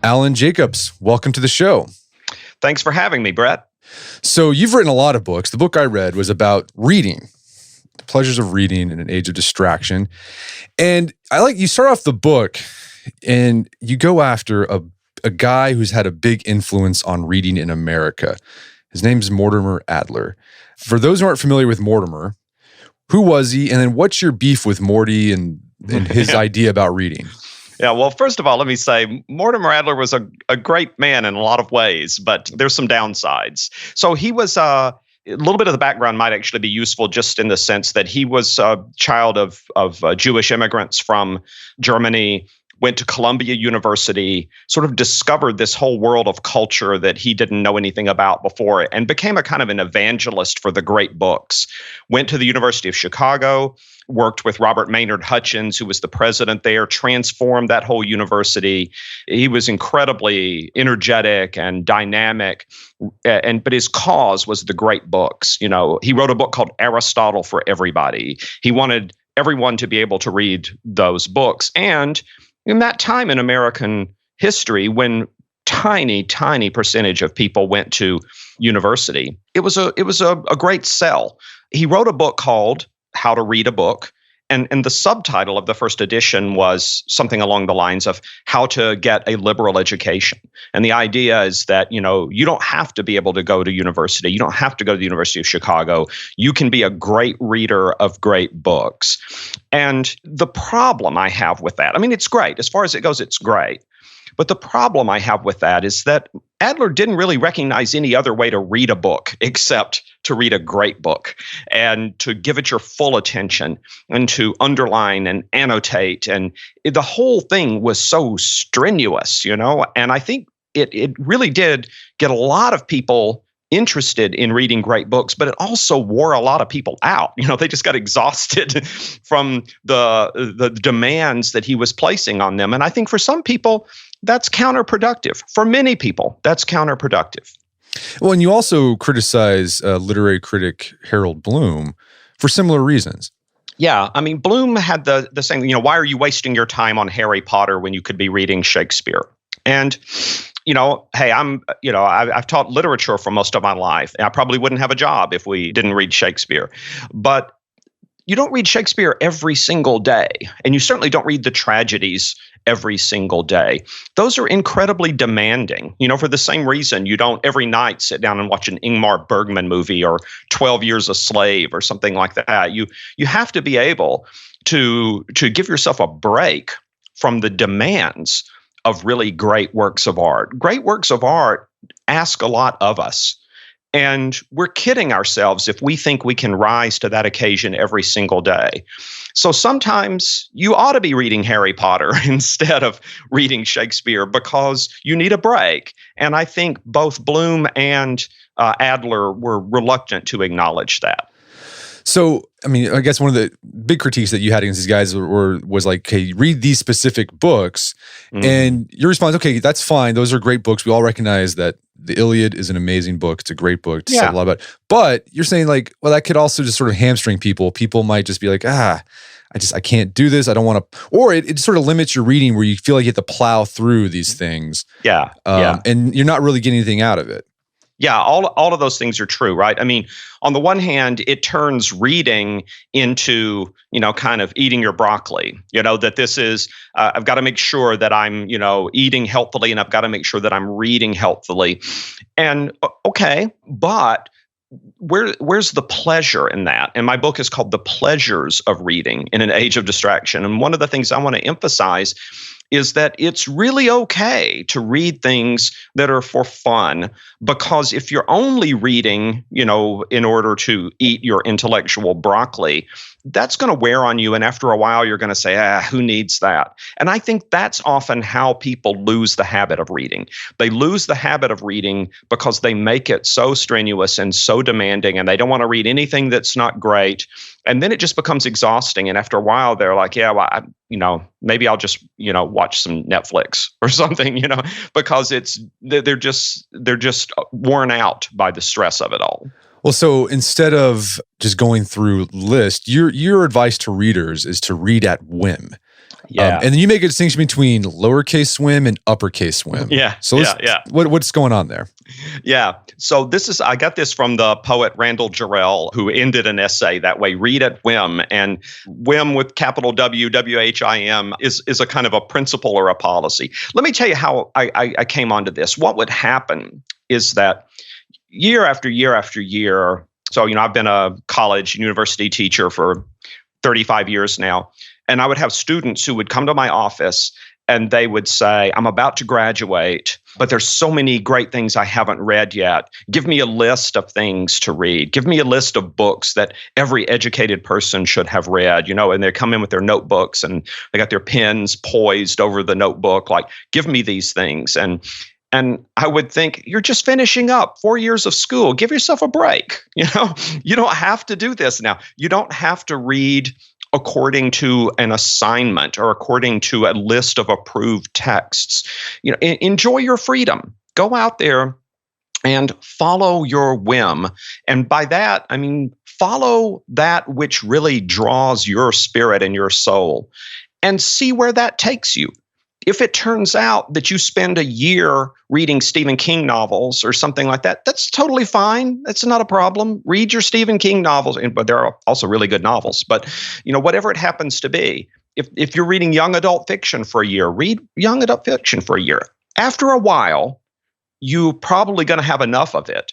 Alan Jacobs, welcome to the show. Thanks for having me, Brett. So you've written a lot of books. The book I read was about reading, the pleasures of reading in an age of distraction. And you start off the book and you go after a guy who's had a big influence on reading in America. His name's Mortimer Adler. For those who aren't familiar with Mortimer, who was he? And then what's your beef with Morty and his idea about reading? Yeah, well, first of all, let me say Mortimer Adler was a great man in a lot of ways, but there's some downsides. So he was a little bit of the background might actually be useful just in the sense that he was a child of Jewish immigrants from Germany, went to Columbia University, sort of discovered this whole world of culture that he didn't know anything about before, and became a kind of an evangelist for the great books. Went to the University of Chicago, worked with Robert Maynard Hutchins, who was the president there, transformed that whole university. He was incredibly energetic and dynamic, but his cause was the great books. You know, he wrote a book called Aristotle for Everybody. He wanted everyone to be able to read those books. And in that time in American history, when tiny percentage of people went to university, it was a great sell. He wrote a book called How to Read a Book. And the subtitle of the first edition was something along the lines of How to Get a Liberal Education. And the idea is that, you don't have to be able to go to university. You don't have to go to the University of Chicago. You can be a great reader of great books. And the problem I have with that, it's great. As far as it goes, it's great. But the problem I have with that is that Adler didn't really recognize any other way to read a book except to read a great book and to give it your full attention and to underline and annotate. And the whole thing was so strenuous, and I think it really did get a lot of people interested in reading great books, but it also wore a lot of people out. They just got exhausted from the demands that he was placing on them. And I think for some people, that's counterproductive. For many people, that's counterproductive. Well, and you also criticize literary critic Harold Bloom for similar reasons. Yeah, Bloom had the same, why are you wasting your time on Harry Potter when you could be reading Shakespeare? And hey, I've taught literature for most of my life. I probably wouldn't have a job if we didn't read Shakespeare. But you don't read Shakespeare every single day, and you certainly don't read the tragedies every single day. Those are incredibly demanding. For the same reason you don't every night sit down and watch an Ingmar Bergman movie or 12 Years a Slave or something like that. You have to be able to give yourself a break from the demands of really great works of art. Great works of art ask a lot of us. And we're kidding ourselves if we think we can rise to that occasion every single day. So sometimes you ought to be reading Harry Potter instead of reading Shakespeare because you need a break. And I think both Bloom and Adler were reluctant to acknowledge that. So, I guess one of the big critiques that you had against these guys was like, okay, read these specific books. And your response, okay, that's fine. Those are great books. We all recognize that the Iliad is an amazing book. It's a great book to say a lot about. But you're saying that could also just sort of hamstring people. People might just be like, I can't do this. I don't want to. Or it sort of limits your reading where you feel like you have to plow through these things. Yeah. And you're not really getting anything out of it. Yeah, all of those things are true, right? On the one hand, it turns reading into, kind of eating your broccoli, that this is, I've got to make sure that I'm, eating healthily, and I've got to make sure that I'm reading healthily. And okay, but where's the pleasure in that? And my book is called The Pleasures of Reading in an Age of Distraction. And one of the things I want to emphasize is that it's really okay to read things that are for fun, because if you're only reading, in order to eat your intellectual broccoli, that's going to wear on you. And after a while, you're going to say, who needs that? And I think that's often how people lose the habit of reading. They lose the habit of reading because they make it so strenuous and so demanding, and they don't want to read anything that's not great. And then it just becomes exhausting. And after a while, they're like, maybe I'll just, watch some Netflix or something, because they're just worn out by the stress of it all. Well, so instead of just going through list, your advice to readers is to read at whim. Yeah. And then you make a distinction between lowercase Whim and uppercase Whim. Yeah. So what's going on there? Yeah. So I got this from the poet Randall Jarrell, who ended an essay that way: read at Whim. And Whim with capital W, WHIM is a kind of a principle or a policy. Let me tell you how I came onto this. What would happen is that year after year after year, so, I've been a college and university teacher for 35 years now. And I would have students who would come to my office and they would say, I'm about to graduate, but there's so many great things I haven't read yet. Give me a list of things to read. Give me a list of books that every educated person should have read, and they come in with their notebooks and they got their pens poised over the notebook, like, give me these things. And I would think, you're just finishing up 4 years of school. Give yourself a break. You don't have to do this now. You don't have to read according to an assignment or according to a list of approved texts. Enjoy your freedom. Go out there and follow your whim. And by that, I mean, follow that which really draws your spirit and your soul, and see where that takes you. If it turns out that you spend a year reading Stephen King novels or something like that, that's totally fine. That's not a problem. Read your Stephen King novels, but there are also really good novels. But whatever it happens to be, if you're reading young adult fiction for a year, read young adult fiction for a year. After a while, you're probably going to have enough of it.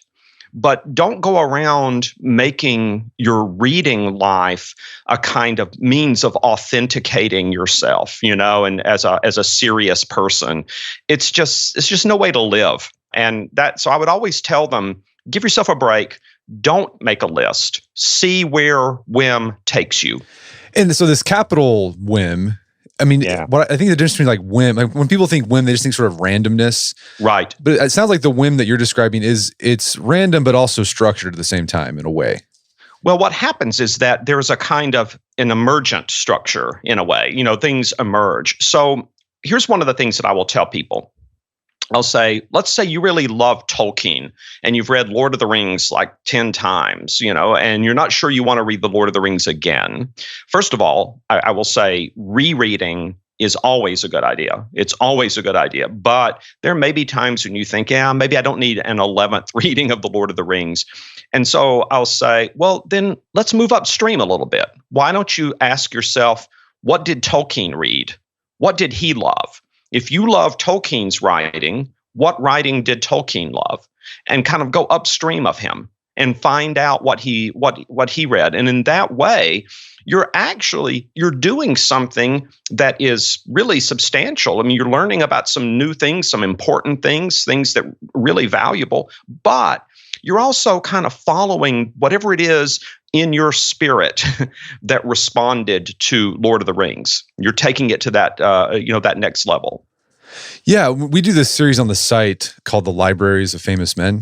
But don't go around making your reading life a kind of means of authenticating yourself, and as a serious person. It's just no way to live. And so I would always tell them, give yourself a break. Don't make a list. See where whim takes you. And so this capital Whim, I mean, what I think the difference between like whim, like when people think whim, they just think sort of randomness. Right. But it sounds like the whim that you're describing it's random, but also structured at the same time in a way. Well, what happens is that there's a kind of an emergent structure in a way, things emerge. So here's one of the things that I will tell people. I'll say, let's say you really love Tolkien and you've read Lord of the Rings like 10 times, and you're not sure you want to read the Lord of the Rings again. First of all, I will say rereading is always a good idea. It's always a good idea. But there may be times when you think, maybe I don't need an 11th reading of the Lord of the Rings. And so I'll say, well, then let's move upstream a little bit. Why don't you ask yourself, what did Tolkien read? What did he love? If you love Tolkien's writing, what writing did Tolkien love? And kind of go upstream of him and find out what he read. And in that way, you're doing something that is really substantial. I mean, you're learning about some new things, some important things that are really valuable, but you're also kind of following whatever it is in your spirit that responded to Lord of the Rings. You're taking it to that, that next level. Yeah, we do this series on the site called The Libraries of Famous Men,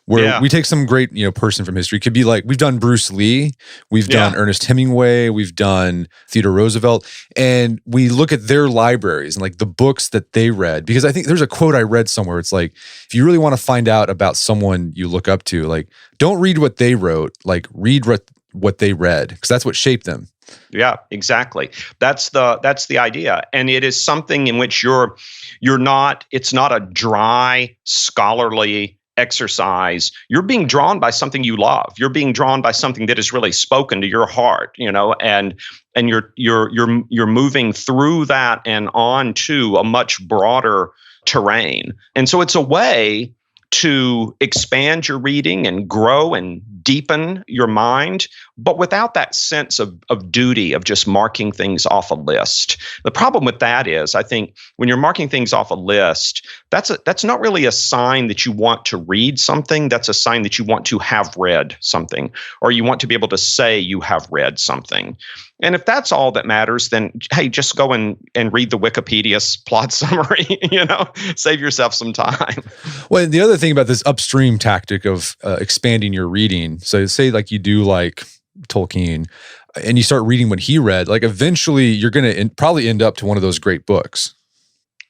where we take some great, person from history. It could be like, we've done Bruce Lee, we've done Ernest Hemingway, we've done Theodore Roosevelt, and we look at their libraries and like the books that they read. Because I think there's a quote I read somewhere. It's like, if you really want to find out about someone you look up to, like, don't read what they wrote, like read what they read, because that's what shaped them. Yeah, exactly. That's the idea. And it is something in which it's not a dry scholarly exercise. You're being drawn by something you love. You're being drawn by something that has really spoken to your heart, and you're moving through that and on to a much broader terrain. And so it's a way to expand your reading and grow and deepen your mind, but without that sense of duty of just marking things off a list. The problem with that is, I think, when you're marking things off a list, that's not really a sign that you want to read something. That's a sign that you want to have read something, or you want to be able to say you have read something. And if that's all that matters, then hey, just go and read the Wikipedia's plot summary, save yourself some time. Well, the other thing about this upstream tactic of expanding your reading, so say like you do like Tolkien and you start reading what he read, like eventually you're going to probably end up to one of those great books.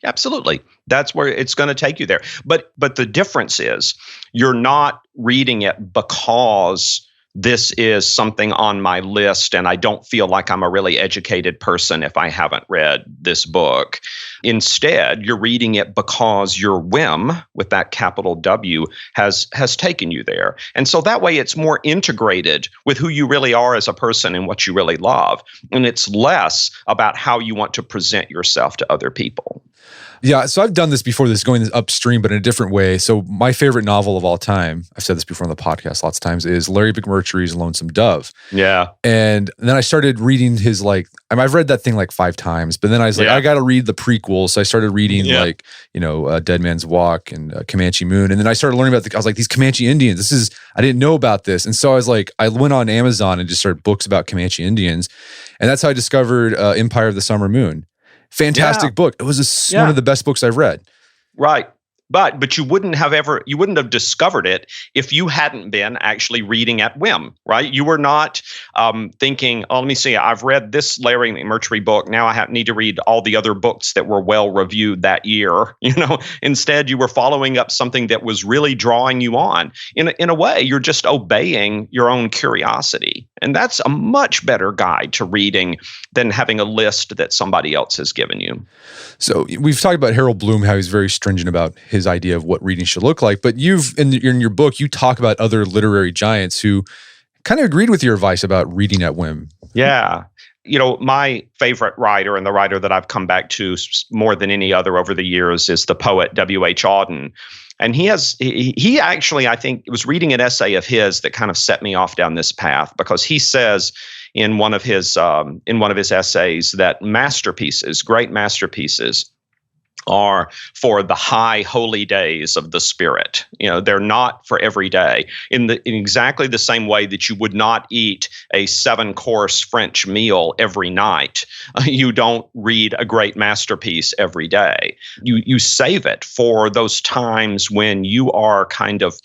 Absolutely. That's where it's going to take you there. But the difference is you're not reading it because this is something on my list and I don't feel like I'm a really educated person if I haven't read this book. Instead, you're reading it because your whim, with that capital W, has taken you there. And so that way it's more integrated with who you really are as a person and what you really love. And it's less about how you want to present yourself to other people. Yeah, so I've done this before, this going upstream, but in a different way. So my favorite novel of all time, I've said this before on the podcast lots of times, is Larry McMurtry's Lonesome Dove. Yeah. And then I started reading his, I've read that thing like 5 times, but then I was like, I got to read the prequels. So I started reading Dead Man's Walk and Comanche Moon. And then I started learning about I was like, these Comanche Indians, I didn't know about this. And so I was like, I went on Amazon and just started books about Comanche Indians. And that's how I discovered Empire of the Summer Moon. Fantastic book. It was one of the best books I've read. Right. But you wouldn't have discovered it if you hadn't been actually reading at Whim, right? You were not thinking, oh, let me see, I've read this Larry McMurtry book. Now I need to read all the other books that were well reviewed that year. Instead, you were following up something that was really drawing you on. In a way, you're just obeying your own curiosity. And that's a much better guide to reading than having a list that somebody else has given you. So we've talked about Harold Bloom, how he's very stringent about his idea of what reading should look like. But in your book, you talk about other literary giants who kind of agreed with your advice about reading at Whim. Yeah. My favorite writer, and the writer that I've come back to more than any other over the years, is the poet W.H. Auden. And he actually, I think, was reading an essay of his that kind of set me off down this path, because he says in one of his essays that great masterpieces, are for the high holy days of the spirit. They're not for every day. In exactly the same way that you would not eat a 7-course French meal every night, you don't read a great masterpiece every day. You save it for those times when you are kind of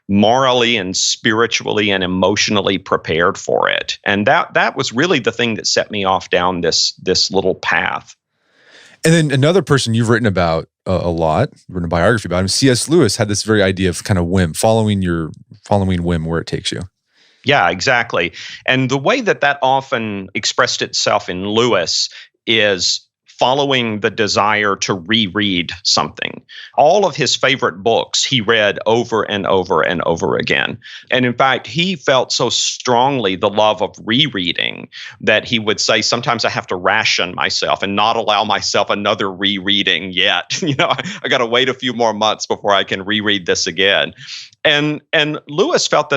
morally and spiritually and emotionally prepared for it. And that was really the thing that set me off down this little path. And then another person you've written about a lot, written a biography about him, C.S. Lewis, had this very idea of kind of whim, following whim where it takes you. Yeah, exactly. And the way that often expressed itself in Lewis is following the desire to reread something. All of his favorite books he read over and over and over again. And in fact, he felt so strongly the love of rereading that he would say, sometimes I have to ration myself and not allow myself another rereading yet. I got to wait a few more months before I can reread this again. And Lewis felt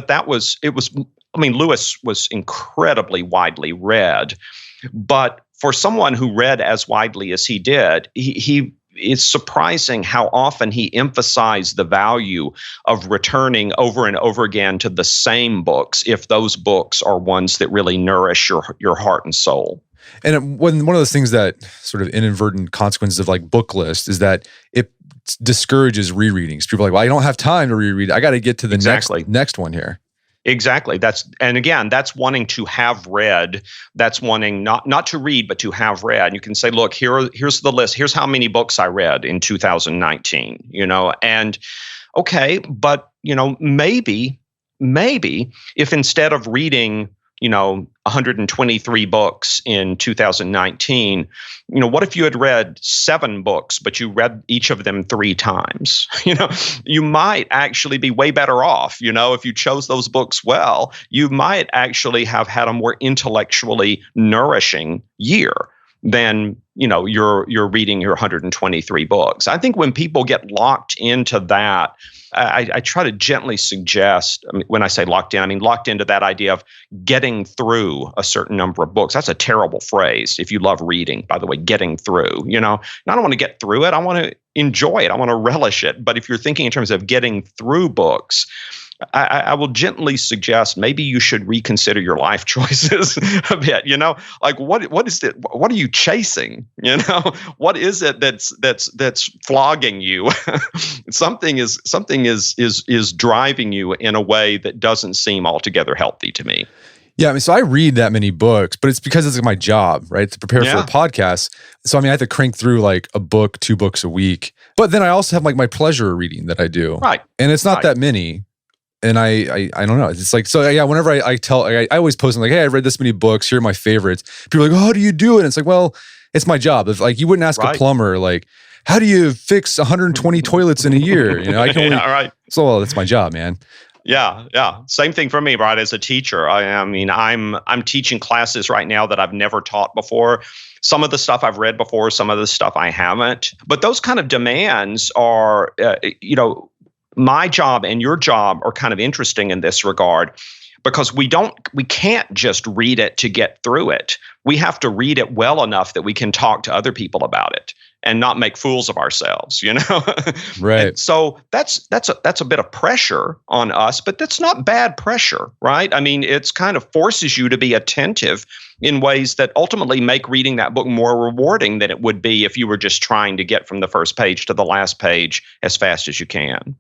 Lewis was incredibly widely read, but for someone who read as widely as he did, it's surprising how often he emphasized the value of returning over and over again to the same books if those books are ones that really nourish your heart and soul. And one of those things that sort of inadvertent consequences of like book list is that it discourages rereadings. People are like, well, I don't have time to reread. I got to get to the next one here. Exactly. That's wanting to have read. That's wanting not to read, but to have read. You can say, look, here's the list. Here's how many books I read in 2019, and okay, but maybe if instead of reading 123 books in 2019, what if you had read 7 books, but you read each of them 3 times? You might actually be way better off. If you chose those books well, you might actually have had a more intellectually nourishing year than you're reading your 123 books. I think when people get locked into that, I try to gently suggest, when I say locked in, I mean locked into that idea of getting through a certain number of books. That's a terrible phrase if you love reading, by the way, getting through. I don't want to get through it. I want to enjoy it. I want to relish it. But if you're thinking in terms of getting through books, I will gently suggest maybe you should reconsider your life choices a bit. Like what is it? What are you chasing? What is it that's flogging you? Something is driving you in a way that doesn't seem altogether healthy to me. Yeah, so I read that many books, but it's because it's my job, right? To prepare for a podcast. So I have to crank through like a book, 2 books a week. But then I also have like my pleasure reading that I do. Right. And it's not that many. And I don't know. It's like, so yeah, whenever I tell, I always post, I'm like, hey, I read this many books. Here are my favorites. People are like, oh, how do you do it? And it's like, well, it's my job. If like, you wouldn't ask a plumber, like, how do you fix 120 toilets in a year? You know, I can only, yeah, right. So well, that's my job, man. Yeah, yeah. Same thing for me, right? As a teacher, I mean, I'm teaching classes right now that I've never taught before. Some of the stuff I've read before, some of the stuff I haven't. But those kind of demands are, my job and your job are kind of interesting in this regard, because we can't just read it to get through it. We have to read it well enough that we can talk to other people about it and not make fools of ourselves, you know? Right. And so that's a bit of pressure on us, but that's not bad pressure, right? I mean, it's kind of forces you to be attentive in ways that ultimately make reading that book more rewarding than it would be if you were just trying to get from the first page to the last page as fast as you can.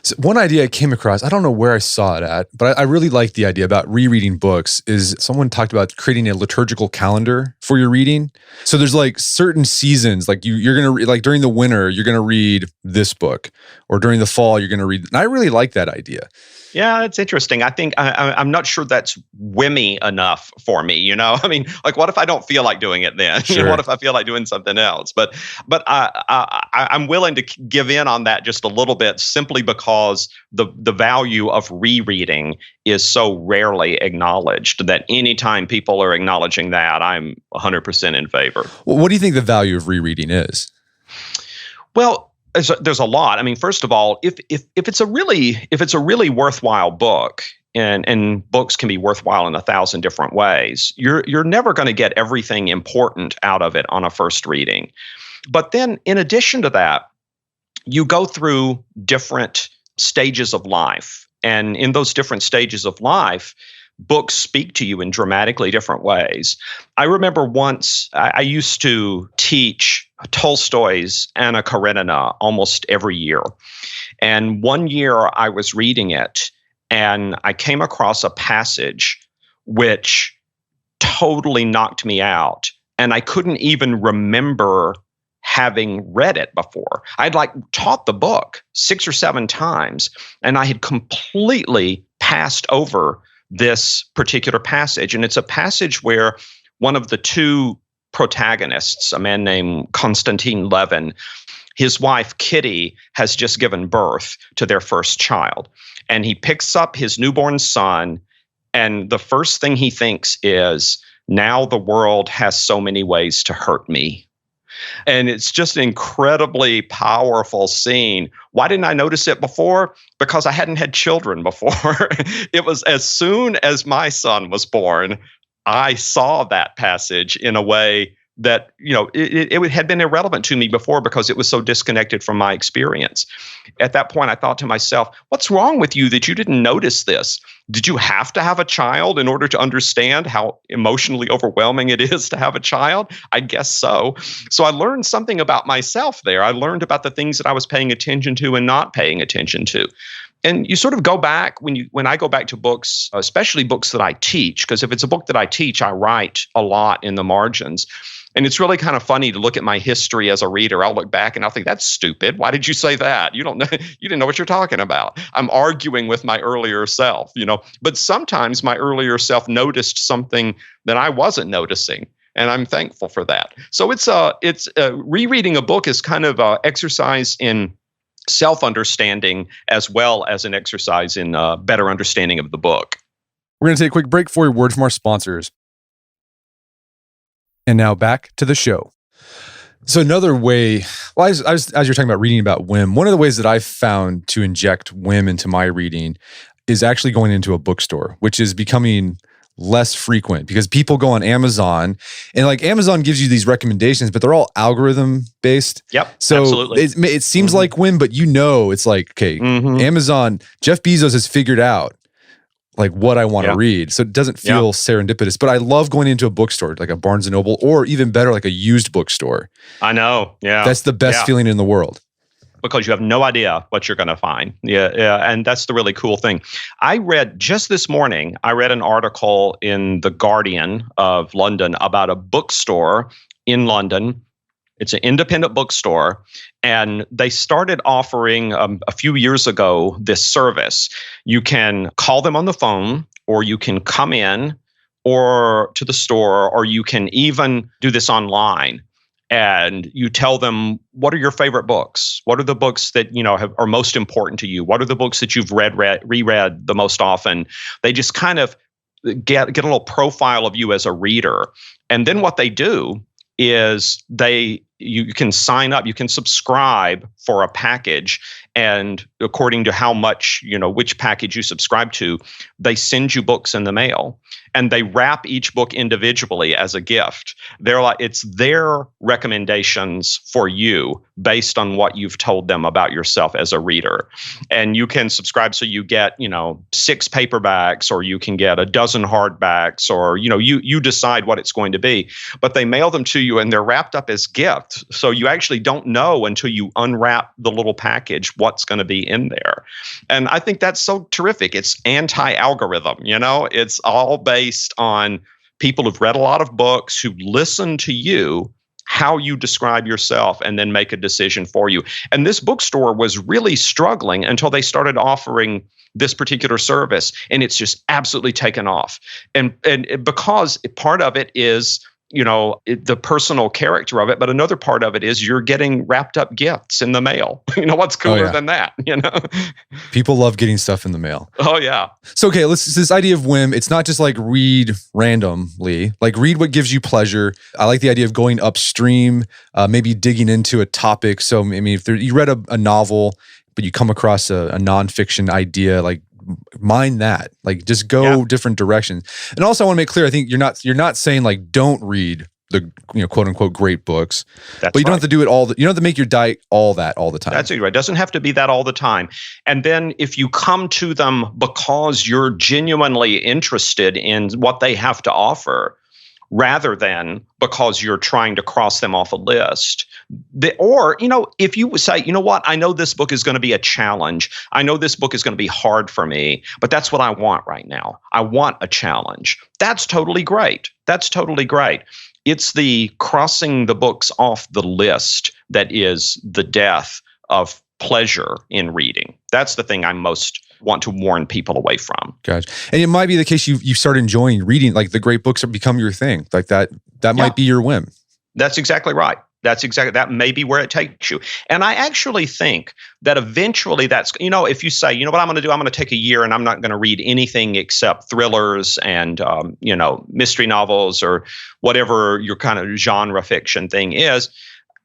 So one idea I came across, I don't know where I saw it at, but I really like the idea about rereading books, is someone talked about creating a liturgical calendar for your reading. So there's like certain seasons, like you're going to read, like during the winter, you're going to read this book, or during the fall, you're going to read. And I really like that idea. Yeah, it's interesting. I think I'm not sure that's whimmy enough for me. You know, I mean, like, what if I don't feel like doing it then? Sure. You know, what if I feel like doing something else? But I'm willing to give in on that just a little bit, simply because the value of rereading is so rarely acknowledged that anytime people are acknowledging that, I'm 100% in favor. Well, what do you think the value of rereading is? Well, there's a lot. I mean, first of all, if it's a really worthwhile book, and books can be worthwhile in 1,000 different ways, you're never going to get everything important out of it on a first reading. But then, in addition to that, you go through different stages of life, and in those different stages of life, books speak to you in dramatically different ways. I remember once I used to teach Tolstoy's Anna Karenina almost every year. And one year I was reading it, and I came across a passage which totally knocked me out. And I couldn't even remember having read it before. I'd like taught the book 6 or 7 times, and I had completely passed over this particular passage. And it's a passage where one of the two protagonists, a man named Konstantin Levin, his wife Kitty has just given birth to their first child. And he picks up his newborn son, and the first thing he thinks is, now the world has so many ways to hurt me. And it's just an incredibly powerful scene. Why didn't I notice it before? Because I hadn't had children before. It was as soon as my son was born, I saw that passage in a way that, it had been irrelevant to me before, because it was so disconnected from my experience. At that point, I thought to myself, what's wrong with you that you didn't notice this? Did you have to have a child in order to understand how emotionally overwhelming it is to have a child? I guess so. So I learned something about myself there. I learned about the things that I was paying attention to and not paying attention to. And you sort of go back when I go back to books, especially books that I teach, because if it's a book that I teach, I write a lot in the margins. And it's really kind of funny to look at my history as a reader. I'll look back and I'll think, that's stupid. Why did you say that? You didn't know what you're talking about. I'm arguing with my earlier self, But sometimes my earlier self noticed something that I wasn't noticing, and I'm thankful for that. So it's rereading a book is kind of an exercise in self-understanding, as well as an exercise in better understanding of the book. We're going to take a quick break for a word from our sponsors. And now back to the show. So another way, as you're talking about reading about whim, one of the ways that I've found to inject whim into my reading is actually going into a bookstore, which is becoming less frequent, because people go on Amazon, and like Amazon gives you these recommendations, but they're all algorithm based. Yep. So absolutely. It seems like whim, but it's like, okay, Amazon, Jeff Bezos has figured out like what I want to read. So it doesn't feel serendipitous, but I love going into a bookstore, like a Barnes & Noble, or even better, like a used bookstore. I know. Yeah. That's the best feeling in the world. Because you have no idea what you're going to find. Yeah. And that's the really cool thing. I read just this morning, an article in The Guardian of London about a bookstore in London. It's an independent bookstore, and they started offering a few years ago this service. You can call them on the phone, or you can come in or to the store, or you can even do this online. And you tell them, what are your favorite books? What are the books that are most important to you? What are the books that you've reread the most often? They just kind of get a little profile of you as a reader. And then what they do is you can sign up, you can subscribe for a package, and according to how much, which package you subscribe to, they send you books in the mail, and they wrap each book individually as a gift. It's their recommendations for you based on what you've told them about yourself as a reader. And you can subscribe, so you get, 6 paperbacks, or you can get a dozen hardbacks, or, you decide what it's going to be, but they mail them to you and they're wrapped up as gifts. So you actually don't know until you unwrap the little package what's going to be in there. And I think that's so terrific. It's anti-algorithm, it's all based on people who've read a lot of books, who listen to you, how you describe yourself, and then make a decision for you. And this bookstore was really struggling until they started offering this particular service, and it's just absolutely taken off. And because part of it is the personal character of it, but another part of it is you're getting wrapped up gifts in the mail. What's cooler than that? People love getting stuff in the mail. Oh yeah. So okay, this idea of whim. It's not just like read randomly. Like read what gives you pleasure. I like the idea of going upstream, maybe digging into a topic. So I mean, if you read a novel, but you come across a nonfiction idea, like mind that, like just go different directions. And also I want to make clear, I think you're not saying like don't read the quote unquote great books, but you don't have to do it you don't have to make your diet all the time. That's right. It doesn't have to be that all the time. And then if you come to them because you're genuinely interested in what they have to offer, rather than because you're trying to cross them off a list. Or, if you say, what, I know this book is going to be a challenge. I know this book is going to be hard for me, but that's what I want right now. I want a challenge. That's totally great. It's the crossing the books off the list that is the death of pleasure in reading. That's the thing I most want to warn people away from. Gotcha. And it might be the case you start enjoying reading, like the great books have become your thing. Like that might be your whim. That's exactly right. That may be where it takes you. And I actually think that eventually that's, if you say, what I'm going to do, I'm going to take a year and I'm not going to read anything except thrillers and, mystery novels or whatever your kind of genre fiction thing is.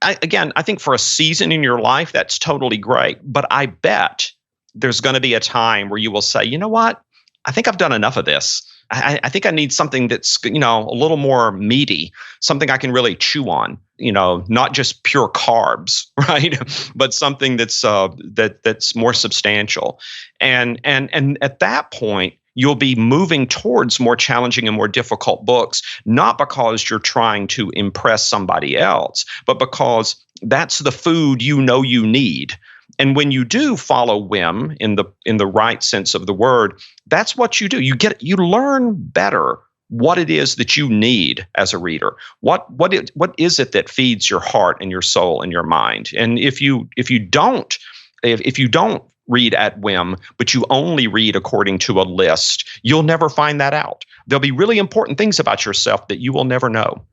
I think for a season in your life, that's totally great. But I bet there's going to be a time where you will say, you know what? I think I've done enough of this. I think I need something that's, a little more meaty, something I can really chew on, not just pure carbs, right? But something that's that's more substantial. And at that point, you'll be moving towards more challenging and more difficult books, not because you're trying to impress somebody else, but because that's the food you need. And when you do follow whim in the right sense of the word, that's what you do. You learn better what it is that you need as a reader. What is it that feeds your heart and your soul and your mind? And if you don't read at whim, but you only read according to a list, you'll never find that out. There'll be really important things about yourself that you will never know.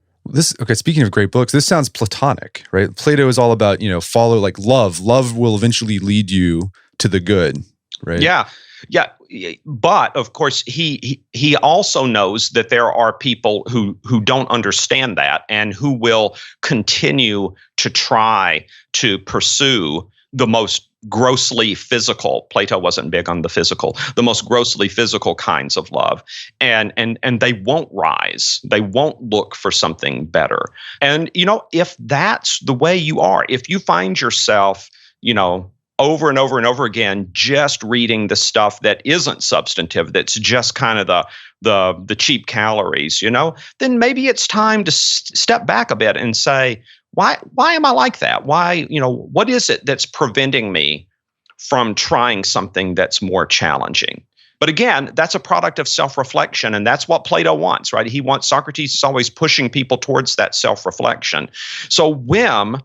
Speaking of great books, this sounds Platonic, right? Plato is all about, follow like love. Love will eventually lead you to the good, right? Yeah. But of course, he also knows that there are people who don't understand that and who will continue to try to pursue the most grossly physical. Plato wasn't big on the physical, the most grossly physical kinds of love. And they won't rise. They won't look for something better. And, if that's the way you are, if you find yourself, over and over and over again, just reading the stuff that isn't substantive, that's just kind of the cheap calories, then maybe it's time to step back a bit and say, why am I like that? Why, what is it that's preventing me from trying something that's more challenging? But again, that's a product of self-reflection, and that's what Plato wants, right? Socrates is always pushing people towards that self-reflection. So whim,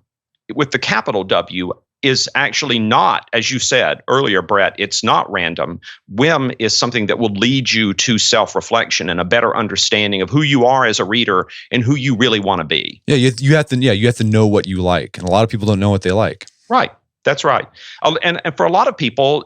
with the capital W, is actually not, as you said earlier, Brett, it's not random. Whim is something that will lead you to self-reflection and a better understanding of who you are as a reader and who you really want to be. Yeah, you have to know what you like, and a lot of people don't know what they like. Right. That's right. And for a lot of people,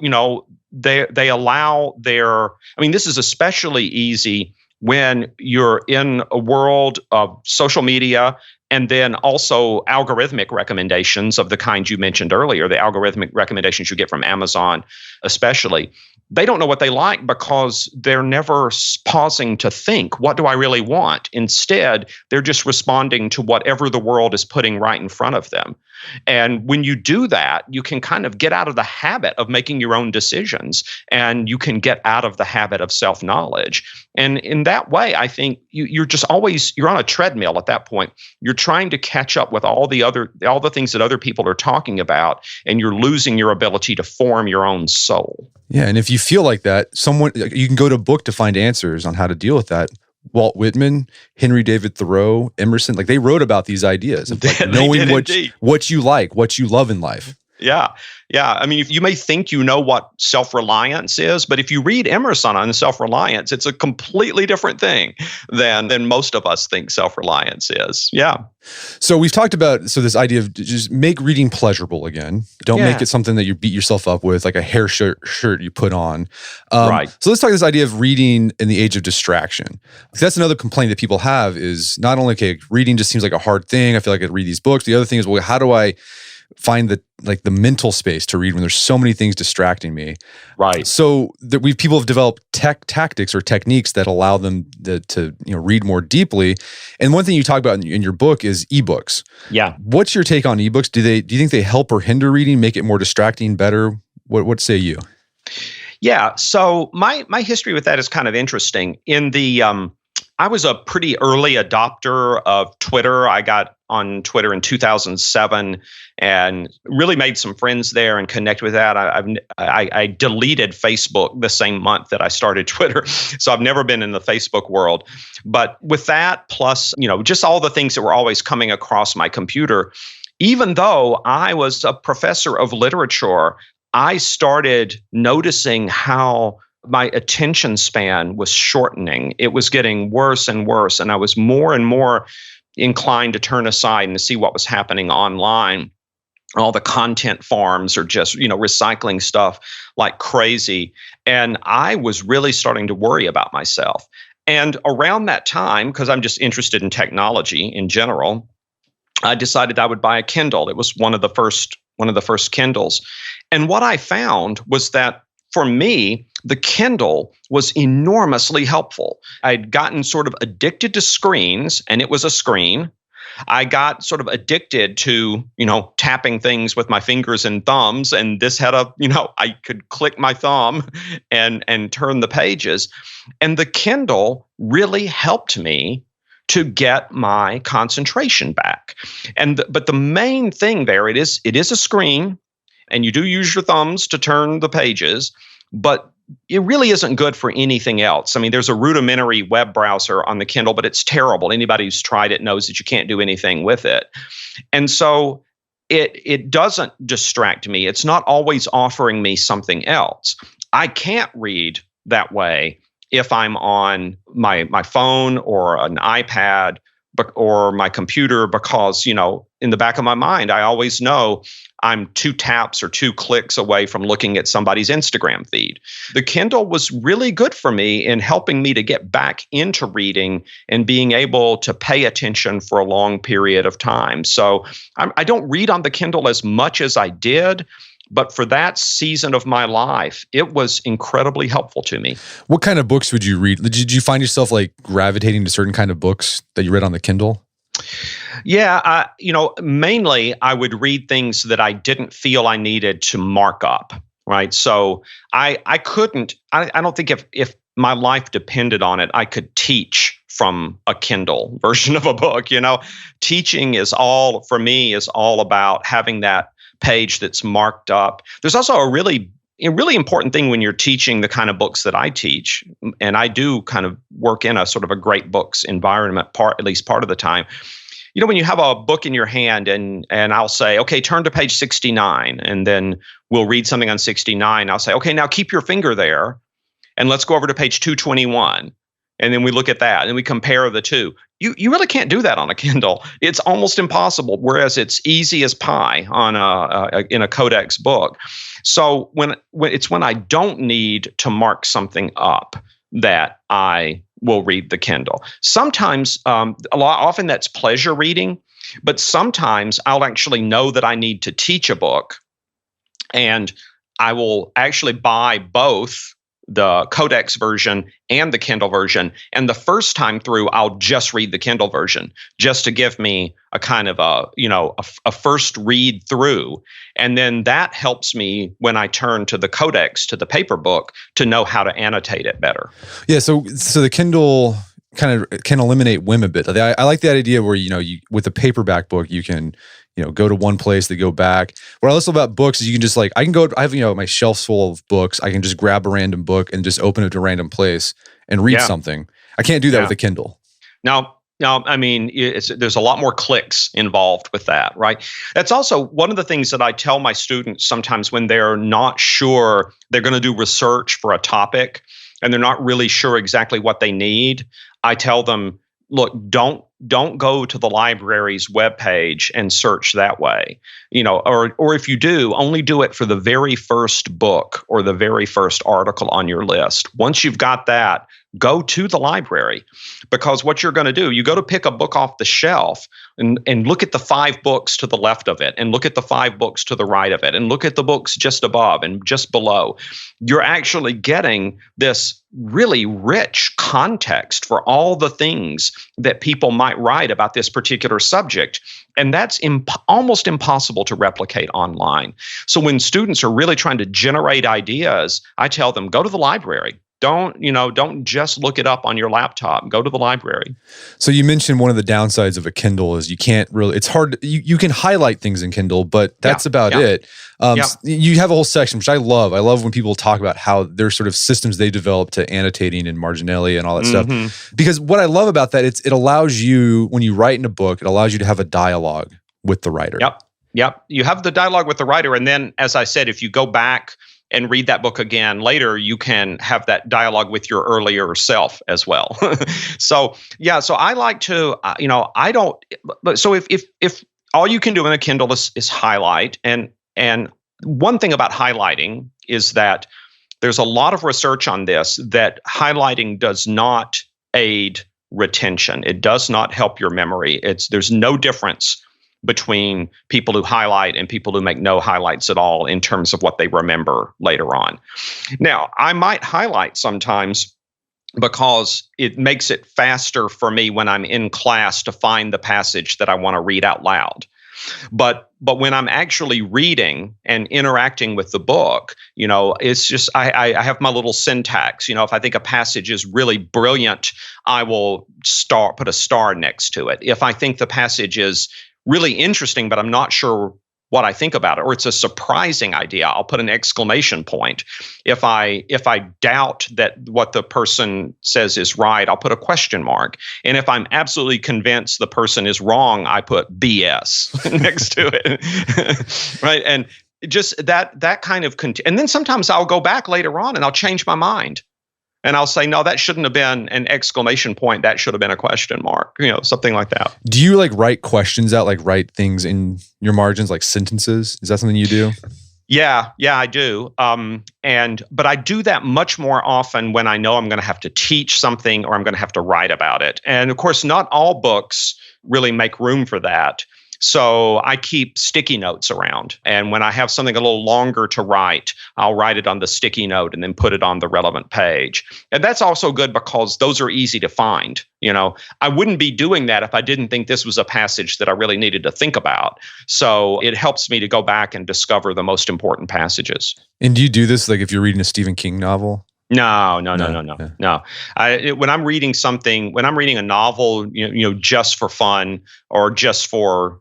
they allow this is especially easy when you're in a world of social media and then also algorithmic recommendations of the kind you mentioned earlier, the algorithmic recommendations you get from Amazon, especially. They don't know what they like because they're never pausing to think, what do I really want? Instead, they're just responding to whatever the world is putting right in front of them. And when you do that, you can kind of get out of the habit of making your own decisions, and you can get out of the habit of self-knowledge. And in that way, I think you're on a treadmill at that point. You're trying to catch up with all the things that other people are talking about, and you're losing your ability to form your own soul. Yeah, and if you feel like that, you can go to a book to find answers on how to deal with that. Walt Whitman, Henry David Thoreau, Emerson, they wrote about these ideas of knowing what you like, what you love in life. Yeah. I mean, you may think you know what self-reliance is, but if you read Emerson on self-reliance, it's a completely different thing than most of us think self-reliance is. Yeah. So we've talked about this idea of just make reading pleasurable again. Don't make it something that you beat yourself up with, like a hair shirt you put on. Right. So let's talk this idea of reading in the age of distraction. Because that's another complaint that people have is not only, reading just seems like a hard thing. I feel like I could read these books. The other thing is, well, how do I find the mental space to read when there's so many things distracting me? Right. So people have developed tactics or techniques that allow them to read more deeply. And one thing you talk about in your book is ebooks. Yeah. What's your take on ebooks? Do you think they help or hinder reading, make it more distracting, better? What say you? Yeah. So my history with that is kind of interesting. I was a pretty early adopter of Twitter. I got on Twitter in 2007 and really made some friends there and connected with that. I deleted Facebook the same month that I started Twitter. So I've never been in the Facebook world. But with that, plus, just all the things that were always coming across my computer, even though I was a professor of literature, I started noticing how my attention span was shortening. It was getting worse and worse, and I was more and more inclined to turn aside and to see what was happening online. All the content farms are just, recycling stuff like crazy. And I was really starting to worry about myself. And around that time, because I'm just interested in technology in general, I decided I would buy a Kindle. It was one of the first Kindles. And what I found was that for me, the Kindle was enormously helpful. I'd gotten sort of addicted to screens, and it was a screen. I got sort of addicted to, tapping things with my fingers and thumbs, and this had I could click my thumb and turn the pages. And the Kindle really helped me to get my concentration back. But the main thing there, it is a screen, and you do use your thumbs to turn the pages, but it really isn't good for anything else. I mean, there's a rudimentary web browser on the Kindle, but it's terrible. Anybody who's tried it knows that you can't do anything with it. And so it doesn't distract me. It's not always offering me something else. I can't read that way if I'm on my phone or an iPad or my computer, because, in the back of my mind, I always know I'm 2 taps or 2 clicks away from looking at somebody's Instagram feed. The Kindle was really good for me in helping me to get back into reading and being able to pay attention for a long period of time. So I don't read on the Kindle as much as I did, but for that season of my life, it was incredibly helpful to me. What kind of books would you read? Did you find yourself gravitating to certain kind of books that you read on the Kindle? Yeah, mainly I would read things that I didn't feel I needed to mark up, right? So I don't think if my life depended on it, I could teach from a Kindle version of a book. Teaching for me is all about having that page that's marked up. There's also a really a really important thing when you're teaching the kind of books that I teach, and I do kind of work in a sort of a great books environment at least part of the time. When you have a book in your hand and I'll say, okay, turn to page 69, and then we'll read something on 69. I'll say, okay, now keep your finger there and let's go over to page 221. And then we look at that and we compare the two. You really can't do that on a Kindle. It's almost impossible, whereas it's easy as pie on in a Codex book. So when I don't need to mark something up that I will read the Kindle. Sometimes, often that's pleasure reading, but sometimes I'll actually know that I need to teach a book, and I will actually buy both the Codex version and the Kindle version. And the first time through, I'll just read the Kindle version just to give me a kind of a first read through. And then that helps me when I turn to the Codex, to the paper book, to know how to annotate it better. Yeah. So the Kindle kind of can eliminate Whim a bit. I like that idea where, you with a paperback book, you can, go to one place, they go back. What I love about books is you can just I can go, I have, my shelves full of books. I can just grab a random book and just open it to a random place and read something. I can't do that with a Kindle. Now, I mean, there's a lot more clicks involved with that, right? That's also one of the things that I tell my students sometimes when they're not sure, they're going to do research for a topic and they're not really sure exactly what they need. I tell them, look, don't go to the library's webpage and search that way, or if you do, only do it for the very first book or the very first article on your list. Once you've got that, go to the library, because what you're going to do, you go to pick a book off the shelf and look at the 5 books to the left of it and look at the 5 books to the right of it and look at the books just above and just below. You're actually getting this really rich context for all the things that people might write about this particular subject. And that's almost impossible to replicate online. So when students are really trying to generate ideas, I tell them, go to the library. Don't just look it up on your laptop. Go to the library. So you mentioned one of the downsides of a Kindle is you can't really, it's hard, you can highlight things in Kindle, but that's about it. You have a whole section, which I love. I love when people talk about how there's sort of systems they develop to annotating and marginalia and all that stuff. Because what I love about that, it allows you, when you write in a book, it allows you to have a dialogue with the writer. Yep. You have the dialogue with the writer. And then, as I said, if you go back and read that book again later, you can have that dialogue with your earlier self as well. So I like to, so if all you can do in a Kindle is highlight, and one thing about highlighting is that there's a lot of research on this, that highlighting does not aid retention. It does not help your memory. There's no difference between people who highlight and people who make no highlights at all in terms of what they remember later on. Now, I might highlight sometimes because it makes it faster for me when I'm in class to find the passage that I want to read out loud. But when I'm actually reading and interacting with the book, it's just I have my little syntax. If I think a passage is really brilliant, I will put a star next to it. If I think the passage is really interesting, but I'm not sure what I think about it, or it's a surprising idea, I'll put an exclamation point. If I doubt that what the person says is right, I'll put a question mark. And if I'm absolutely convinced the person is wrong, I put BS next to it. Right? And just that kind of and then sometimes I'll go back later on and I'll change my mind. And I'll say, no, that shouldn't have been an exclamation point. That should have been a question mark, something like that. Do you write questions out, write things in your margins, like sentences? Is that something you do? Yeah, I do. But I do that much more often when I know I'm going to have to teach something or I'm going to have to write about it. And of course, not all books really make room for that. So I keep sticky notes around. And when I have something a little longer to write, I'll write it on the sticky note and then put it on the relevant page. And that's also good because those are easy to find. I wouldn't be doing that if I didn't think this was a passage that I really needed to think about. So it helps me to go back and discover the most important passages. And do you do this if you're reading a Stephen King novel? No. When I'm reading a novel, just for fun or just for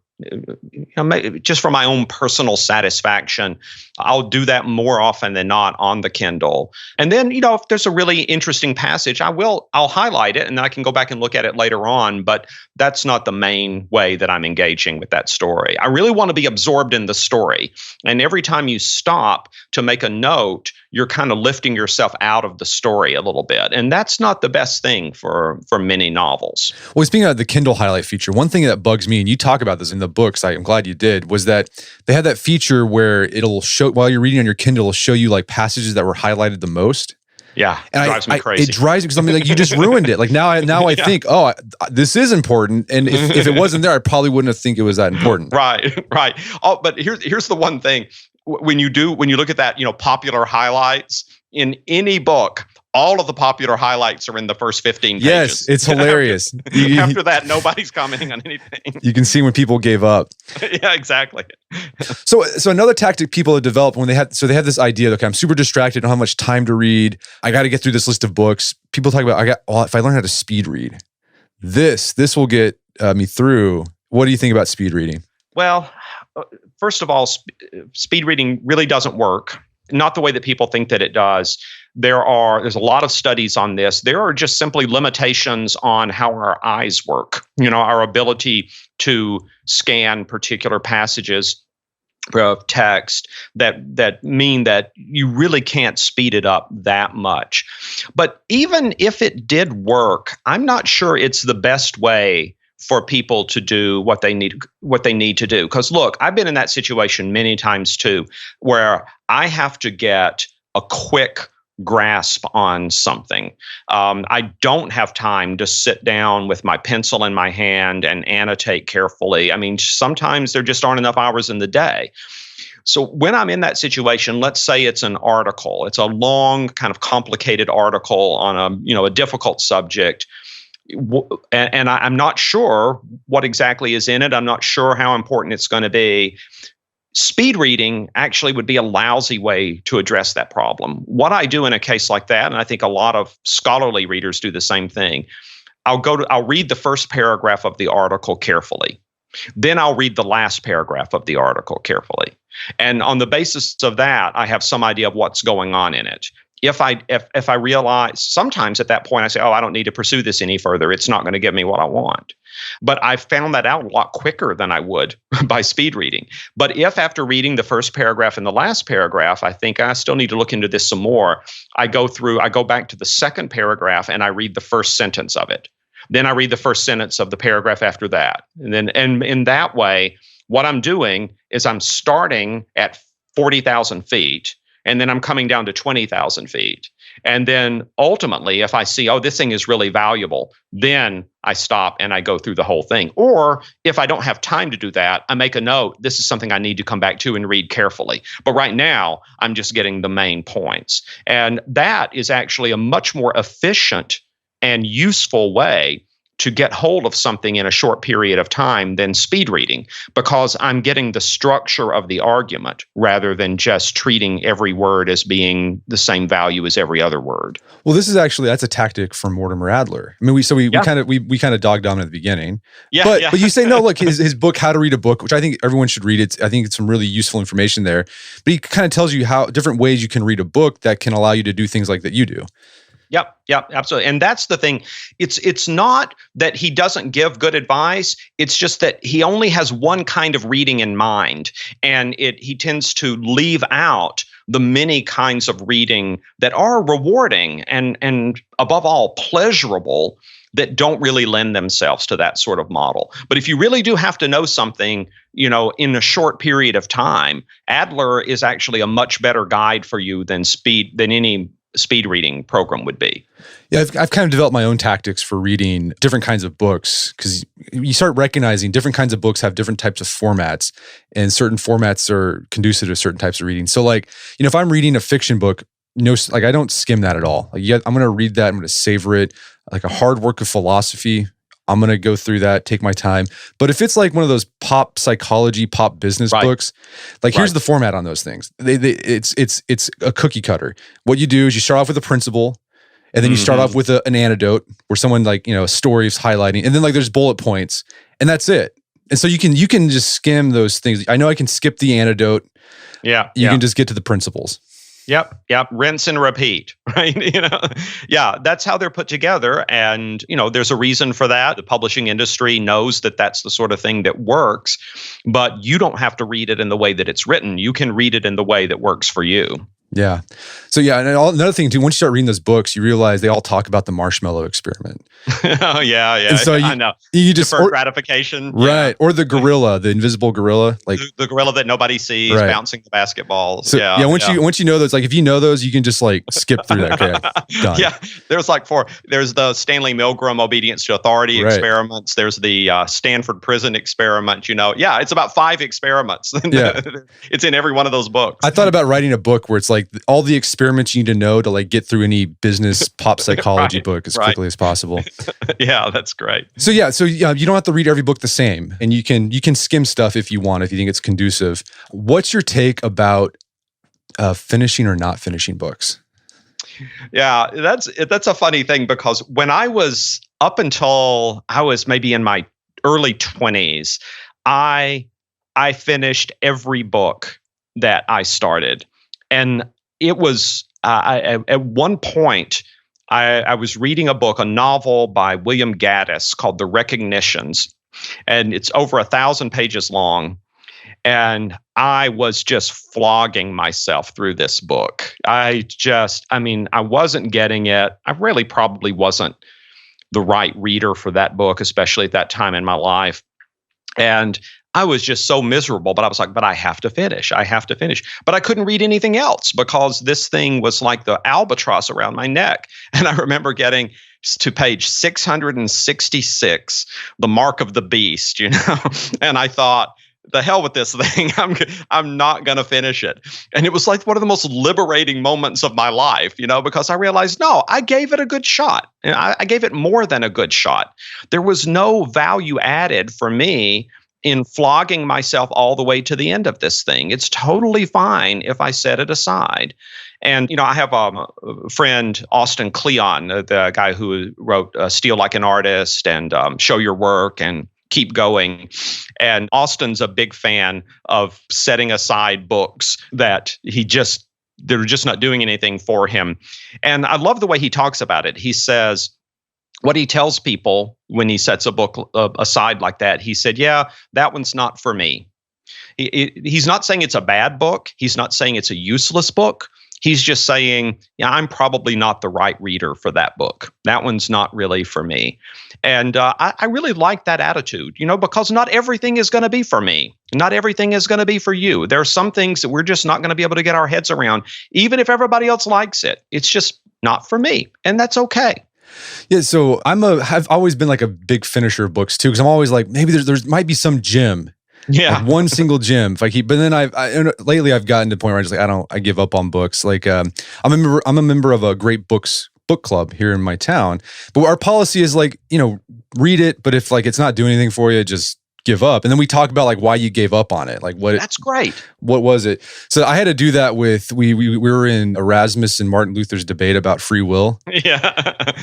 just for my own personal satisfaction, I'll do that more often than not on the Kindle. And then, if there's a really interesting passage, I'll highlight it and then I can go back and look at it later on. But that's not the main way that I'm engaging with that story. I really want to be absorbed in the story. And every time you stop to make a note, you're kind of lifting yourself out of the story a little bit. And that's not the best thing for many novels. Well, speaking of the Kindle highlight feature, one thing that bugs me, and you talk about this in the books, I'm glad you did, was that they had that feature where it'll show, while you're reading on your Kindle, it'll show you like passages that were highlighted the most. Yeah, it drives me crazy. It drives me because I'm like, you just ruined it. Like now I think, this is important, and if it wasn't there, I probably wouldn't have think it was that important. Right. Oh, but here's the one thing: when you look at that, popular highlights in any book, all of the popular highlights are in the first 15 pages. Yes, it's hilarious. After that, nobody's commenting on anything. You can see when people gave up. Yeah, exactly. So another tactic people have developed when they had this idea, okay, I'm super distracted, I don't have much time to read, I got to get through this list of books. People talk about, if I learn how to speed read, this will get me through. What do you think about speed reading? Well, first of all, speed reading really doesn't work. Not the way that people think that it does. There's a lot of studies on this. There are just simply limitations on how our eyes work. Our ability to scan particular passages of text that mean that you really can't speed it up that much. But even if it did work, I'm not sure it's the best way for people to do what they need to do. Because look, I've been in that situation many times too, where I have to get a quick grasp on something. I don't have time to sit down with my pencil in my hand and annotate carefully. I mean, sometimes there just aren't enough hours in the day. So when I'm in that situation, let's say it's an article, it's a long, kind of complicated article on a difficult subject. And I'm not sure what exactly is in it. I'm not sure how important it's going to be. Speed reading actually would be a lousy way to address that problem. What I do in a case like that, and I think a lot of scholarly readers do the same thing, I'll read the first paragraph of the article carefully. Then I'll read the last paragraph of the article carefully. And on the basis of that, I have some idea of what's going on in it. If I realize, sometimes at that point I say, I don't need to pursue this any further. It's not going to give me what I want. But I found that out a lot quicker than I would by speed reading. But if after reading the first paragraph and the last paragraph, I think I still need to look into this some more, I go back to the second paragraph and I read the first sentence of it. Then I read the first sentence of the paragraph after that. And in that way, what I'm doing is I'm starting at 40,000 feet. And then I'm coming down to 20,000 feet. And then ultimately, if I see, this thing is really valuable, then I stop and I go through the whole thing. Or if I don't have time to do that, I make a note, this is something I need to come back to and read carefully. But right now, I'm just getting the main points. And that is actually a much more efficient and useful way to get hold of something in a short period of time than speed reading, because I'm getting the structure of the argument rather than just treating every word as being the same value as every other word. Well, that's a tactic from Mortimer Adler. I mean, we kind of dogged on at the beginning. Yeah, but you say, no, look, his book, How to Read a Book, which I think everyone should read it. I think it's some really useful information there. But he kind of tells you how different ways you can read a book that can allow you to do things like that you do. Yep, absolutely. And that's the thing. It's not that he doesn't give good advice. It's just that he only has one kind of reading in mind. And he tends to leave out the many kinds of reading that are rewarding and above all, pleasurable, that don't really lend themselves to that sort of model. But if you really do have to know something, in a short period of time, Adler is actually a much better guide for you than any speed reading program would be. Yeah, I've kind of developed my own tactics for reading different kinds of books, because you start recognizing different kinds of books have different types of formats, and certain formats are conducive to certain types of reading. So if I'm reading a fiction book, I don't skim that at all. I'm going to read that. I'm going to savor it. Like a hard work of philosophy, I'm going to go through that, take my time. But if it's like one of those pop psychology, pop business books, here's the format on those things. It's a cookie cutter. What you do is you start off with a principle, and then you start off with an anecdote where someone a story is highlighting, and then there's bullet points, and that's it. And so you can just skim those things. I know I can skip the antidote. Yeah. You can just get to the principles. Yep. Rinse and repeat, right? Yeah, that's how they're put together. And, there's a reason for that. The publishing industry knows that that's the sort of thing that works, but you don't have to read it in the way that it's written. You can read it in the way that works for you. Yeah. So and another thing too, once you start reading those books, you realize they all talk about the marshmallow experiment. Oh yeah. And so I know. You just deferred gratification, right? Yeah. Or the gorilla, the invisible gorilla, like the gorilla that nobody sees bouncing the basketballs. So, once you know those, like if you know those, you can just like skip through that. Okay, done. Yeah. There's there's the Stanley Milgram obedience to authority experiments. There's the Stanford prison experiment. Yeah, it's about 5 experiments. Yeah. It's in every one of those books. I thought about writing a book where it's like all the experiments you need to know to like get through any business pop psychology book as quickly as possible. Yeah, that's great. So you don't have to read every book the same, and you can skim stuff if you want, if you think it's conducive. What's your take about finishing or not finishing books? Yeah, that's a funny thing, because when I was up until I was maybe in my early 20s, I finished every book that I started. And it was at one point, I was reading a book, a novel by William Gaddis called The Recognitions, and it's over 1,000 pages long. And I was just flogging myself through this book. I wasn't getting it. I really probably wasn't the right reader for that book, especially at that time in my life. And I was just so miserable, but I was like, but I have to finish. But I couldn't read anything else because this thing was like the albatross around my neck. And I remember getting to page 666, The Mark of the Beast, and I thought, the hell with this thing. I'm not going to finish it. And it was like one of the most liberating moments of my life, because I realized, no, I gave it a good shot. And I gave it more than a good shot. There was no value added for me in flogging myself all the way to the end of this thing. It's totally fine if I set it aside. And, I have a friend, Austin Kleon, the guy who wrote Steal Like an Artist and Show Your Work and Keep Going. And Austin's a big fan of setting aside books that they're just not doing anything for him. And I love the way he talks about it. He says, what he tells people when he sets a book aside like that, he said, yeah, that one's not for me. He's not saying it's a bad book. He's not saying it's a useless book. He's just saying, yeah, I'm probably not the right reader for that book. That one's not really for me. And I really like that attitude, because not everything is going to be for me. Not everything is going to be for you. There are some things that we're just not going to be able to get our heads around, even if everybody else likes it. It's just not for me. And that's okay. Yeah, so I've always been like a big finisher of books too, because I'm always like, maybe there might be some gem. Yeah, like one single gem. But then lately I've gotten to the point where I'm just like, I give up on books. Like I'm a member of a great book club here in my town. But our policy is like, read it, but if like it's not doing anything for you, just give up. And then we talk about like why you gave up on it. Like what? That's great. What was it? So I had to do that with we were in Erasmus and Martin Luther's debate about free will. Yeah.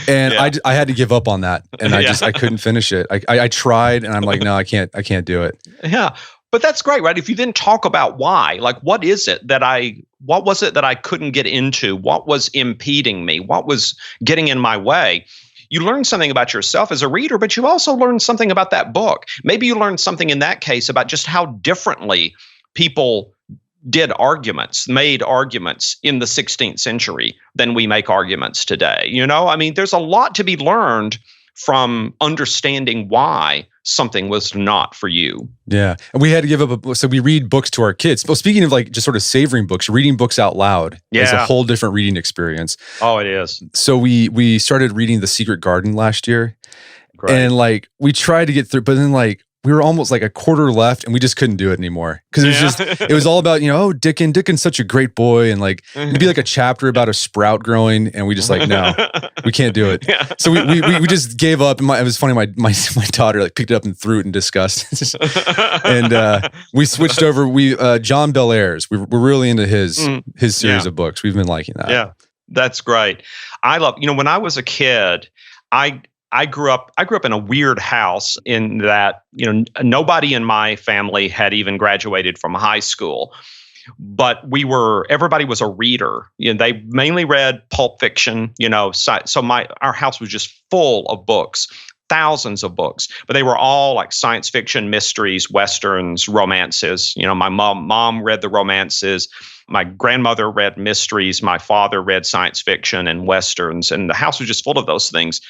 And yeah. I had to give up on that, and I couldn't finish it. I tried, and I'm like, no, I can't do it. Yeah. But that's great, right? If you didn't talk about why, like what was it that I couldn't get into? What was impeding me? What was getting in my way? You learn something about yourself as a reader, but you also learn something about that book. Maybe you learned something in that case about just how differently people made arguments in the 16th century than we make arguments today. There's a lot to be learned from understanding why something was not for you. Yeah. And we had to give up. So we read books to our kids. Well, speaking of like just sort of savoring books, reading books out loud is a whole different reading experience. Oh, it is. So we started reading The Secret Garden last year. Great. And like we tried to get through, but then like we were almost like a quarter left and we just couldn't do it anymore. Because it was all about, Dickens such a great boy. And like it'd be like a chapter about a sprout growing. And we just like, no, we can't do it. Yeah. So we just gave up. And it was funny, my daughter like picked it up and threw it in disgust. And we switched over. John Bellairs, we're really into his series of books. We've been liking that. Yeah, that's great. I love, when I was a kid, I grew up in a weird house in that, nobody in my family had even graduated from high school. But everybody was a reader. They mainly read pulp fiction, so our house was just full of books, thousands of books, but they were all like science fiction, mysteries, westerns, romances. My mom read the romances. My grandmother read mysteries. My father read science fiction and westerns, and the house was just full of those things.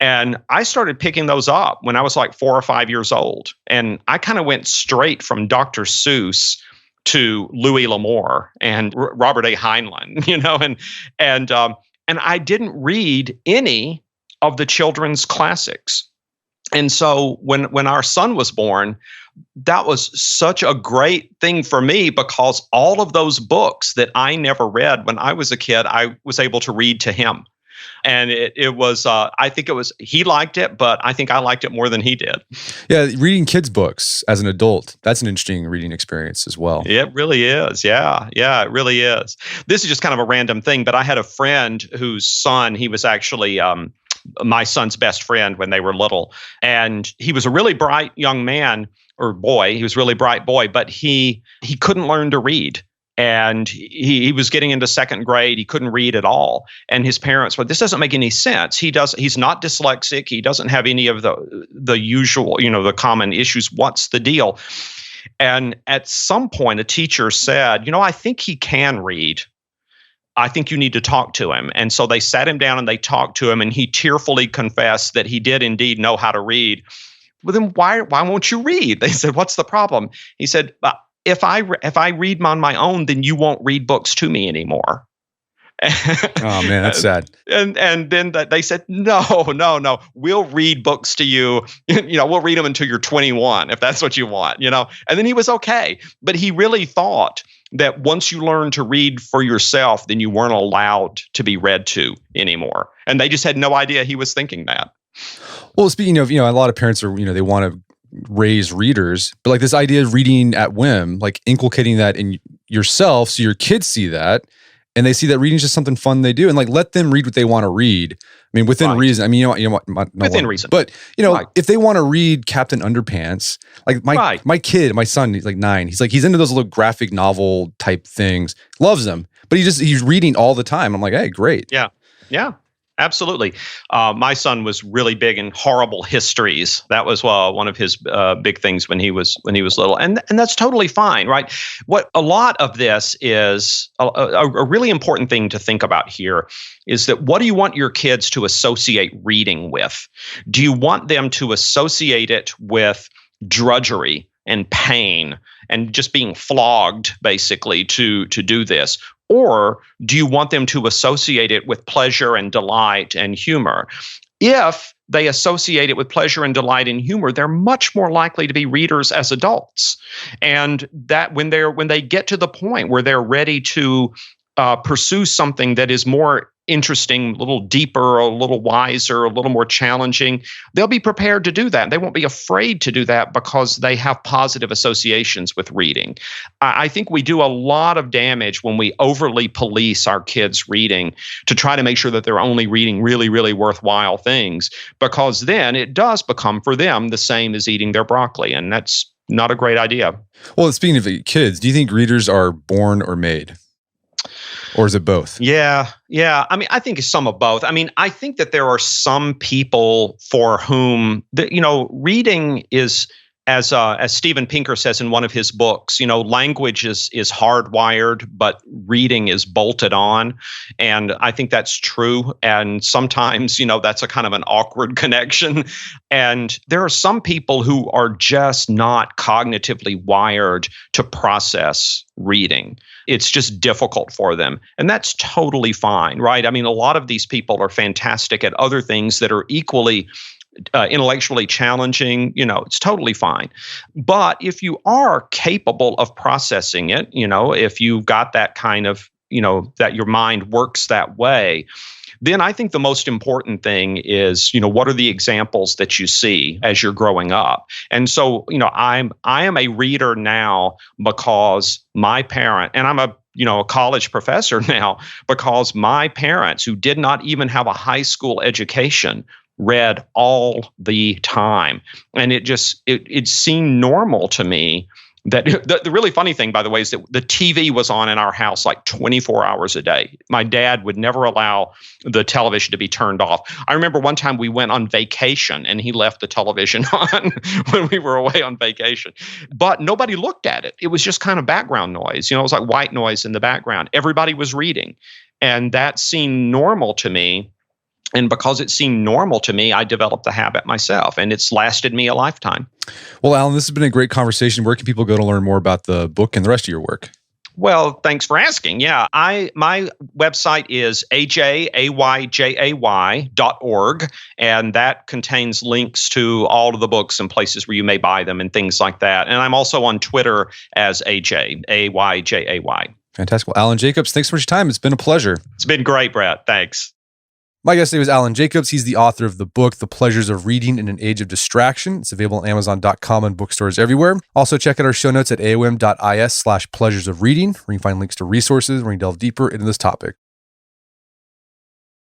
And I started picking those up when I was like 4 or 5 years old. And I kind of went straight from Dr. Seuss to Louis L'Amour and Robert A. Heinlein, and I didn't read any of the children's classics. And so when our son was born, that was such a great thing for me, because all of those books that I never read when I was a kid, I was able to read to him. And it was, I think he liked it, but I think I liked it more than he did. Yeah, reading kids' books as an adult, that's an interesting reading experience as well. It really is. Yeah, it really is. This is just kind of a random thing, but I had a friend whose son, he was actually my son's best friend when they were little. And he was a really bright young man, or boy. He was a really bright boy, but he couldn't learn to read. And he was getting into second grade. He couldn't read at all. And his parents, this doesn't make any sense. He's not dyslexic. He doesn't have any of the usual, the common issues. What's the deal? And at some point, a teacher said, I think he can read. I think you need to talk to him. And so they sat him down and they talked to him, and he tearfully confessed that he did indeed know how to read. Well, then why won't you read? They said, what's the problem? He said, if I read on my own, then you won't read books to me anymore. Oh man, that's sad. And then they said, no, we'll read books to you. We'll read them until you're 21, if that's what you want. And then he was okay. But he really thought that once you learn to read for yourself, then you weren't allowed to be read to anymore. And they just had no idea he was thinking that. Well, speaking of, a lot of parents are, they want to raise readers, but like this idea of reading at whim, like inculcating that in yourself so your kids see that and they see that reading is just something fun they do, and like let them read what they want to read. I mean, within reason. I mean, within reason. But if they want to read Captain Underpants, like my kid, my son, he's like 9. He's into those little graphic novel type things. Loves them, but he's reading all the time. I'm like, hey, great. Yeah. Absolutely. My son was really big in horrible histories. That was one of his big things when he was little, and that's totally fine, right? What a lot of this is a really important thing to think about here is that what do you want your kids to associate reading with? Do you want them to associate it with drudgery and pain and just being flogged, basically, to do this? Or do you want them to associate it with pleasure and delight and humor? If they associate it with pleasure and delight and humor, they're much more likely to be readers as adults. And that when they get to the point where they're ready to pursue something that is more interesting, a little deeper, a little wiser, a little more challenging, they'll be prepared to do that. They won't be afraid to do that because they have positive associations with reading. I think we do a lot of damage when we overly police our kids' reading to try to make sure that they're only reading really, really worthwhile things, because then it does become for them the same as eating their broccoli, and that's not a great idea. Well, speaking of kids, do you think readers are born or made? Or is it both? Yeah. I mean, I think it's some of both. I mean, I think that there are some people for whom reading is, as Steven Pinker says in one of his books, language is hardwired, but reading is bolted on. And I think that's true. And sometimes, that's a kind of an awkward connection. And there are some people who are just not cognitively wired to process reading. It's just difficult for them. And that's totally fine, right? I mean, a lot of these people are fantastic at other things that are equally intellectually challenging. It's totally fine. But if you are capable of processing it, if you've got that kind of, that your mind works that way, then I think the most important thing is, what are the examples that you see as you're growing up? And so, I am a reader now because my parent, and I'm a college professor now because my parents, who did not even have a high school education, read all the time. And it seemed normal to me that the really funny thing, by the way, is that the TV was on in our house like 24 hours a day. My dad would never allow the television to be turned off. I remember one time we went on vacation and he left the television on when we were away on vacation. But nobody looked at it. It was just kind of background noise. It was like white noise in the background. Everybody was reading. And that seemed normal to me. And because it seemed normal to me, I developed the habit myself, and it's lasted me a lifetime. Well, Alan, this has been a great conversation. Where can people go to learn more about the book and the rest of your work? Well, thanks for asking. Yeah, my website is ajayjay.org, and that contains links to all of the books and places where you may buy them and things like that. And I'm also on Twitter as AJ, AYJAY. Fantastic. Well, Alan Jacobs, thanks for your time. It's been a pleasure. It's been great, Brett. Thanks. My guest today was Alan Jacobs. He's the author of the book, The Pleasures of Reading in an Age of Distraction. It's available on Amazon.com and bookstores everywhere. Also, check out our show notes at aom.is/pleasures of reading, where you can find links to resources where you delve deeper into this topic.